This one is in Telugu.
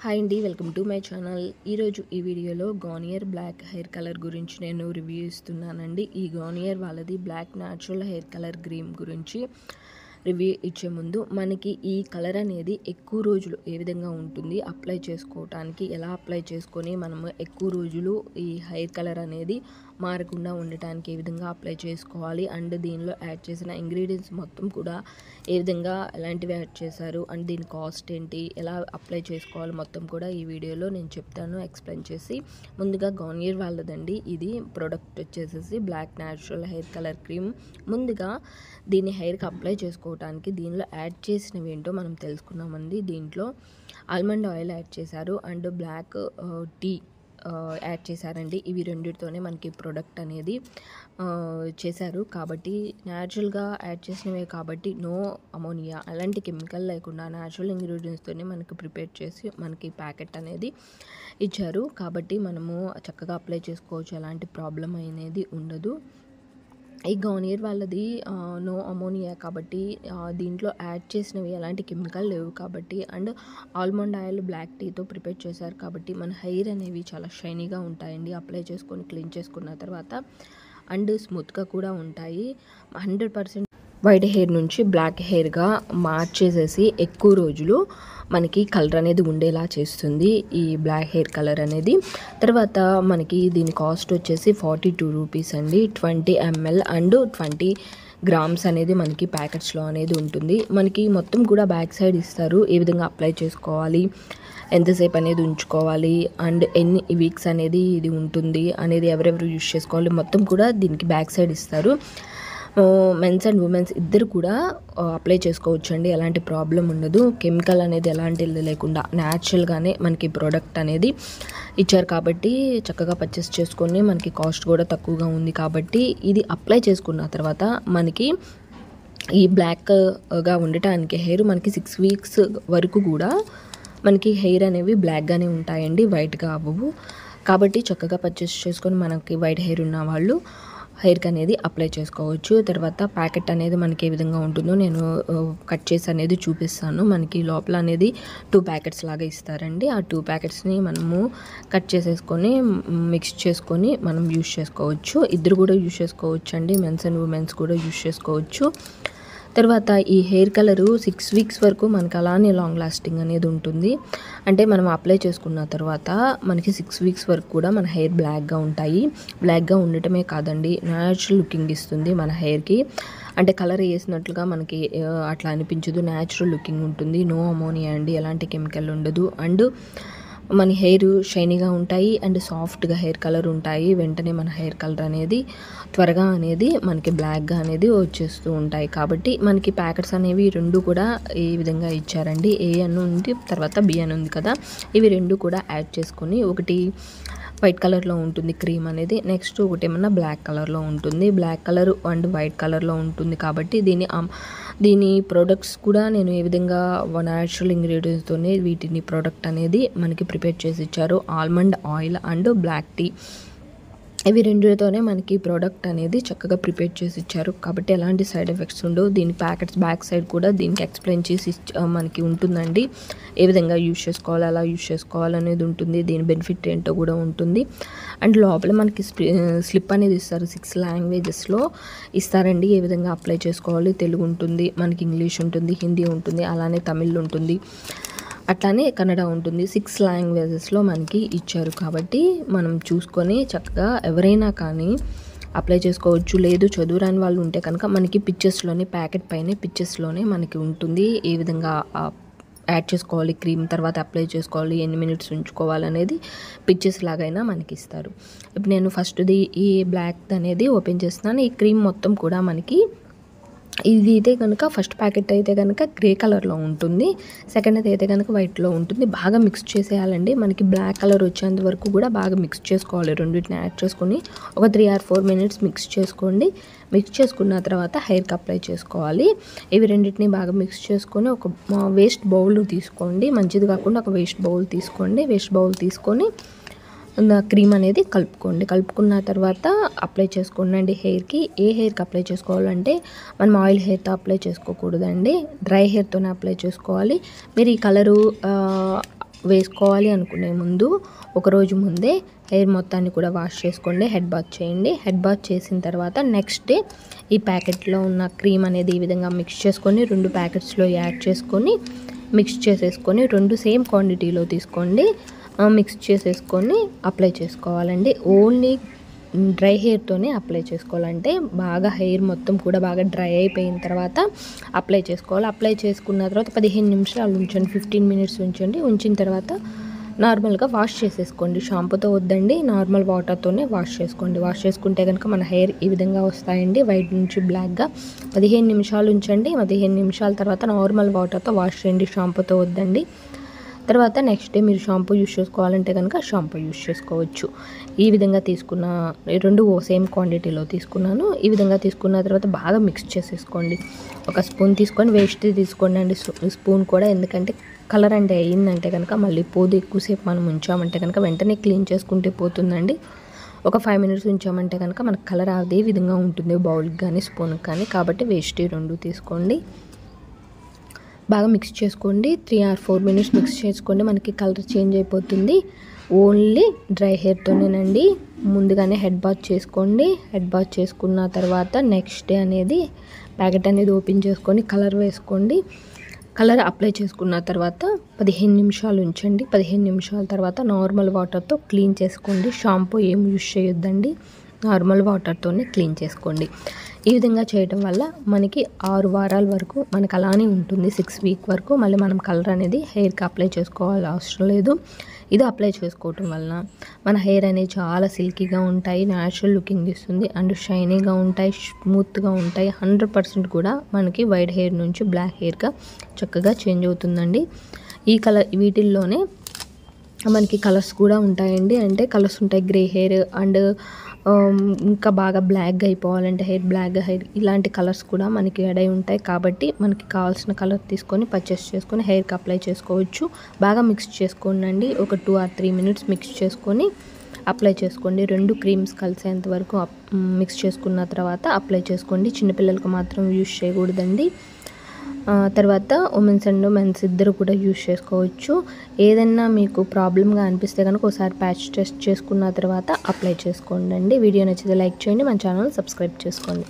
హాయ్ అండి, వెల్కమ్ టు మై ఛానల్. ఈరోజు ఈ వీడియోలో గార్నియర్ బ్లాక్ హెయిర్ కలర్ గురించి నేను రివ్యూ ఇస్తున్నానండి. ఈ గార్నియర్ వాళ్ళది black natural hair colour cream గురించి రివ్యూ ఇచ్చే ముందు మనకి ఈ కలర్ అనేది ఎక్కువ రోజులు ఏ విధంగా ఉంటుంది, అప్లై చేసుకోవటానికి ఎలా అప్లై చేసుకొని మనము ఎక్కువ రోజులు ఈ హెయిర్ కలర్ అనేది మారకుండా ఉండటానికి ఏ విధంగా అప్లై చేసుకోవాలి, అండ్ దీనిలో యాడ్ చేసిన ఇంగ్రీడియంట్స్ మొత్తం కూడా ఏ విధంగా ఎలాంటివి యాడ్ చేశారు, అండ్ దీని కాస్ట్ ఏంటి, ఎలా అప్లై చేసుకోవాలి మొత్తం కూడా ఈ వీడియోలో నేను చెప్తాను ఎక్స్ప్లెయిన్ చేసి. ముందుగా గార్నియర్ వాళ్ళదండి ఇది ప్రోడక్ట్ వచ్చేసేసి black natural hair colour cream. ముందుగా దీన్ని హెయిర్కి అప్లై చేసుకోవడానికి దీనిలో యాడ్ చేసినవి ఏంటో మనం తెలుసుకున్నామండి. దీంట్లో ఆల్మండ్ ఆయిల్ యాడ్ చేశారు అండ్ బ్లాక్ టీ యాడ్ చేశారండి. ఇవి రెండిటితోనే మనకి ప్రోడక్ట్ అనేది చేశారు కాబట్టి న్యాచురల్గా యాడ్ చేసినవే కాబట్టి నో అమోనియా అలాంటి కెమికల్ లేకుండా న్యాచురల్ ఇంగ్రీడియంట్స్తోనే మనకి ప్రిపేర్ చేసి మనకి ప్యాకెట్ అనేది ఇచ్చారు కాబట్టి మనము చక్కగా అప్లై చేసుకోవచ్చు, ఎలాంటి ప్రాబ్లం అనేది ఉండదు. ఈ గార్నియర్ వాళ్ళది నో అమోనియా కాబట్టి దీంట్లో యాడ్ చేసినవి ఎలాంటి కెమికల్ లేవు కాబట్టి, అండ్ ఆల్మండ్ ఆయిల్ బ్లాక్ టీతో ప్రిపేర్ చేశారు కాబట్టి మన హెయిర్ అనేవి చాలా షైనీగా ఉంటాయండి అప్లై చేసుకొని క్లీన్ చేసుకున్న తర్వాత, అండ్ స్మూత్గా కూడా ఉంటాయి. 100% వైట్ హెయిర్ నుంచి బ్లాక్ హెయిర్గా మార్చేసేసి ఎక్కువ రోజులు మనకి కలర్ అనేది ఉండేలా చేస్తుంది ఈ బ్లాక్ హెయిర్ కలర్ అనేది. తర్వాత మనకి దీని కాస్ట్ వచ్చేసి 42 రూపీస్ అండి. 20 ml అండ్ 20 గ్రామ్స్ అనేది మనకి ప్యాకెట్స్లో అనేది ఉంటుంది. మనకి మొత్తం కూడా బ్యాక్ సైడ్ ఇస్తారు, ఏ విధంగా అప్లై చేసుకోవాలి, ఎంతసేపు అనేది ఉంచుకోవాలి, అండ్ ఎన్ని వీక్స్ అనేది ఇది ఉంటుంది అనేది ఎవరెవరు యూజ్ చేసుకోవాలి మొత్తం కూడా దీనికి బ్యాక్ సైడ్ ఇస్తారు. మెన్స్ అండ్ ఉమెన్స్ ఇద్దరు కూడా అప్లై చేసుకోవచ్చు అండి, ఎలాంటి ప్రాబ్లం ఉండదు. కెమికల్ అనేది ఎలాంటి లేకుండా న్యాచురల్గానే మనకి ప్రోడక్ట్ అనేది ఇచ్చారు కాబట్టి చక్కగా పర్చేస్ చేసుకొని మనకి కాస్ట్ కూడా తక్కువగా ఉంది కాబట్టి ఇది అప్లై చేసుకున్న తర్వాత మనకి ఈ బ్లాక్గా ఉండటానికి హెయిర్ మనకి 6 వీక్స్ వరకు కూడా మనకి హెయిర్ అనేవి బ్లాక్గానే ఉంటాయండి, వైట్గా అవ్వవు. కాబట్టి చక్కగా పర్చేస్ చేసుకొని మనకి వైట్ హెయిర్ ఉన్న వాళ్ళు హెయిర్కి అనేది అప్లై చేసుకోవచ్చు. తర్వాత ప్యాకెట్ అనేది మనకి ఏ విధంగా ఉంటుందో నేను కట్ చేసి అనేది చూపిస్తాను. మనకి లోపల అనేది 2 ప్యాకెట్స్ లాగా ఇస్తారండి. ఆ 2 ప్యాకెట్స్ని మనము కట్ చేసేసుకొని మిక్స్ చేసుకొని మనం యూజ్ చేసుకోవచ్చు. ఇద్దరు కూడా యూజ్ చేసుకోవచ్చు అండి, మెన్స్ అండ్ ఉమెన్స్ కూడా యూజ్ చేసుకోవచ్చు. తర్వాత ఈ హెయిర్ కలరు 6 వీక్స్ వరకు మనకి అలానే లాంగ్ లాస్టింగ్ అనేది ఉంటుంది. అంటే మనం అప్లై చేసుకున్న తర్వాత మనకి 6 వీక్స్ వరకు కూడా మన హెయిర్ బ్లాక్గా ఉంటాయి. బ్లాక్గా ఉండటమే కాదండి, న్యాచురల్ లుకింగ్ ఇస్తుంది మన హెయిర్కి. అంటే కలర్ వేసినట్లుగా మనకి అట్లా అనిపించదు, న్యాచురల్ లుకింగ్ ఉంటుంది. నో అమోనియా అండి, ఎలాంటి కెమికల్ ఉండదు. అండ్ మన హెయిర్ షైనీగా ఉంటాయి అండ్ సాఫ్ట్గా హెయిర్ కలర్ ఉంటాయి. వెంటనే మన హెయిర్ కలర్ అనేది త్వరగా అనేది మనకి బ్లాక్గా అనేది వచ్చేస్తూ ఉంటాయి. కాబట్టి మనకి ప్యాకెట్స్ అనేవి రెండు కూడా ఈ విధంగా ఇచ్చారండి. ఏ అని ఉంది, తర్వాత బి అని ఉంది కదా, ఇవి రెండు కూడా యాడ్ చేసుకొని ఒకటి వైట్ కలర్లో ఉంటుంది క్రీమ్ అనేది, నెక్స్ట్ ఒకటి ఏమన్నా బ్లాక్ కలర్లో ఉంటుంది. బ్లాక్ కలర్ అండ్ వైట్ కలర్లో ఉంటుంది కాబట్టి దీని ప్రోడక్ట్స్ కూడా నేను ఏ విధంగా న్యాచురల్ ఇంగ్రీడియంట్స్తోనే వీటిని ప్రోడక్ట్ అనేది మనకి ప్రిపేర్ చేసి ఇచ్చారు. Almond oil and black tea, ఇవి రెండుతోనే మనకి ప్రోడక్ట్ అనేది చక్కగా ప్రిపేర్ చేసి ఇచ్చారు కాబట్టి ఎలాంటి సైడ్ ఎఫెక్ట్స్ ఉండవు. దీని ప్యాకెట్స్ బ్యాక్ సైడ్ కూడా దీనికి ఎక్స్ప్లెయిన్ చేసి మనకి ఉంటుందండి, ఏ విధంగా యూజ్ చేసుకోవాలి, ఎలా యూజ్ చేసుకోవాలి అనేది ఉంటుంది. దీని బెనిఫిట్ ఏంటో కూడా ఉంటుంది. అండ్ లోపల మనకి స్లిప్ అనేది ఇస్తారు, 6 లాంగ్వేజెస్లో ఇస్తారండి. ఏ విధంగా అప్లై చేసుకోవాలి, తెలుగు ఉంటుంది, మనకి ఇంగ్లీష్ ఉంటుంది, హిందీ ఉంటుంది, అలానే తమిళ్ ఉంటుంది, అట్లానే కన్నడ ఉంటుంది. 6 లాంగ్వేజెస్లో మనకి ఇచ్చారు కాబట్టి మనం చూసుకొని చక్కగా ఎవరైనా కానీ అప్లై చేసుకోవచ్చు. లేదు చదువురాని వాళ్ళు ఉంటే కనుక మనకి పిక్చర్స్లోనే ప్యాకెట్ పైన పిక్చర్స్లోనే మనకి ఉంటుంది ఏ విధంగా యాడ్ చేసుకోవాలి క్రీమ్, తర్వాత అప్లై చేసుకోవాలి, ఎన్ని మినిట్స్ ఉంచుకోవాలి అనేది పిక్చర్స్ లాగైనా మనకి ఇస్తారు. ఇప్పుడు నేను ఫస్ట్ది ఈ బ్లాక్ అనేది ఓపెన్ చేస్తున్నాను. ఈ క్రీమ్ మొత్తం కూడా మనకి ఇది అయితే కనుక ఫస్ట్ ప్యాకెట్ అయితే కనుక గ్రే కలర్లో ఉంటుంది, సెకండ్ అయితే కనుక వైట్లో ఉంటుంది. బాగా మిక్స్ చేసేయాలండి, మనకి బ్లాక్ కలర్ వచ్చేంత వరకు కూడా బాగా మిక్స్ చేసుకోవాలి. రెండింటిని యాడ్ చేసుకొని ఒక 3 or 4 మినిట్స్ మిక్స్ చేసుకోండి. మిక్స్ చేసుకున్న తర్వాత హెయిర్కి అప్లై చేసుకోవాలి. ఇవి రెండింటిని బాగా మిక్స్ చేసుకొని ఒక వేస్ట్ బౌల్ తీసుకోండి, మంచిది కాకుండా ఒక వేస్ట్ బౌల్ తీసుకోండి. వేస్ట్ బౌల్ తీసుకొని క్రీమ్ అనేది కలుపుకున్న తర్వాత అప్లై చేసుకోండి హెయిర్కి. ఏ హెయిర్కి అప్లై చేసుకోవాలంటే మనం ఆయిల్ హెయిర్తో అప్లై చేసుకోకూడదండి, డ్రై హెయిర్తోనే అప్లై చేసుకోవాలి. మీరు ఈ కలరు వేసుకోవాలి అనుకునే ముందు ఒకరోజు ముందే హెయిర్ మొత్తాన్ని కూడా వాష్ చేసుకోండి, హెడ్ బాత్ చేయండి. హెడ్ బాత్ చేసిన తర్వాత నెక్స్ట్ డే ఈ ప్యాకెట్లో ఉన్న క్రీమ్ అనేది ఈ విధంగా మిక్స్ చేసుకొని 2 ప్యాకెట్స్లో యాడ్ చేసుకొని మిక్స్ చేసేసుకొని 2 సేమ్ క్వాంటిటీలో తీసుకోండి. మిక్స్ చేసేసుకొని అప్లై చేసుకోవాలండి. ఓన్లీ డ్రై హెయిర్తోనే అప్లై చేసుకోవాలంటే బాగా హెయిర్ మొత్తం కూడా బాగా డ్రై అయిపోయిన తర్వాత అప్లై చేసుకోవాలి. అప్లై చేసుకున్న తర్వాత 15 నిమిషాలు ఉంచండి, 15 మినిట్స్ ఉంచండి. ఉంచిన తర్వాత నార్మల్గా వాష్ చేసేసుకోండి. షాంపూతో వద్దండి, నార్మల్ వాటర్తోనే వాష్ చేసుకోండి. వాష్ చేసుకుంటే కనుక మన హెయిర్ ఈ విధంగా వస్తాయండి, వైట్ నుంచి బ్లాక్గా. 15 నిమిషాలు ఉంచండి. 15 నిమిషాల తర్వాత నార్మల్ వాటర్తో వాష్ చేయండి, షాంపూతో వద్దండి. తర్వాత నెక్స్ట్ డే మీరు షాంపూ యూస్ చేసుకోవాలంటే కనుక షాంపూ యూస్ చేసుకోవచ్చు. ఈ విధంగా తీసుకున్న 2 సేమ్ క్వాంటిటీలో తీసుకున్నాను. ఈ విధంగా తీసుకున్న తర్వాత బాగా మిక్స్ చేసేసుకోండి. ఒక స్పూన్ తీసుకొని వేస్ట్ తీసుకోండి అండి, స్పూన్ కూడా. ఎందుకంటే కలర్ అంటే అయ్యిందంటే కనుక మళ్ళీ పోదు. ఎక్కువసేపు మనం ఉంచామంటే కనుక వెంటనే క్లీన్ చేసుకుంటే పోతుందండి. ఒక 5 మినిట్స్ ఉంచామంటే కనుక మనకు కలర్ అదే విధంగా ఉంటుంది, బౌల్కి కానీ స్పూన్కి కానీ. కాబట్టి వేస్ట్ 2 తీసుకోండి. బాగా మిక్స్ చేసుకోండి. 3 or 4 మినిట్స్ మిక్స్ చేసుకోండి, మనకి కలర్ చేంజ్ అయిపోతుంది. ఓన్లీ డ్రై హెయిర్తోనేనండి. ముందుగానే హెడ్ బాత్ చేసుకోండి. హెడ్ బాత్ చేసుకున్న తర్వాత నెక్స్ట్ డే అనేది ప్యాకెట్ అనేది ఓపెన్ చేసుకొని కలర్ వేసుకోండి. కలర్ అప్లై చేసుకున్న తర్వాత 15 నిమిషాలు ఉంచండి. 15 నిమిషాల తర్వాత నార్మల్ వాటర్తో క్లీన్ చేసుకోండి. షాంపూ ఏం యూస్ చేయొద్దండి, నార్మల్ వాటర్తోనే క్లీన్ చేసుకోండి. ఈ విధంగా చేయడం వల్ల మనకి 6 వారాల వరకు మనకు అలానే ఉంటుంది, 6 వీక్ వరకు. మళ్ళీ మనం కలర్ అనేది హెయిర్కి అప్లై చేసుకోవాలి అవసరం లేదు. ఇది అప్లై చేసుకోవటం వలన మన హెయిర్ అనేది చాలా సిల్కీగా ఉంటాయి, న్యాచురల్ లుకింగ్ ఇస్తుంది, అండ్ షైనీగా ఉంటాయి, స్మూత్గా ఉంటాయి. 100% కూడా మనకి వైట్ హెయిర్ నుంచి బ్లాక్ హెయిర్గా చక్కగా చేంజ్ అవుతుందండి. ఈ వీటిల్లోనే మనకి కలర్స్ కూడా ఉంటాయండి. అంటే కలర్స్ ఉంటాయి, గ్రే హెయిర్ అండ్ ఇంకా బాగా బ్లాక్గా అయిపోవాలంటే హెయిర్ బ్లాక్గా హెయిర్, ఇలాంటి కలర్స్ కూడా మనకి యాడ్ అయి ఉంటాయి. కాబట్టి మనకి కావాల్సిన కలర్ తీసుకొని పర్చేస్ చేసుకొని హెయిర్కి అప్లై చేసుకోవచ్చు. బాగా మిక్స్ చేసుకోండి. ఒక 2 or 3 మినిట్స్ మిక్స్ చేసుకొని అప్లై చేసుకోండి. 2 క్రీమ్స్ కలిసేంత వరకు మిక్స్ చేసుకున్న తర్వాత అప్లై చేసుకోండి. చిన్నపిల్లలకు మాత్రం యూస్ చేయకూడదండి. తర్వాత ఉమెన్స్ అండ్ మెన్స్ ఇద్దరు కూడా యూస్ చేసుకోవచ్చు. ఏదైనా మీకు ప్రాబ్లమ్గా అనిపిస్తే కనుక ఒకసారి ప్యాచ్ టెస్ట్ చేసుకున్న తర్వాత అప్లై చేసుకోండి. వీడియో నచ్చితే లైక్ చేయండి, మన ఛానల్ సబ్స్క్రైబ్ చేసుకోండి.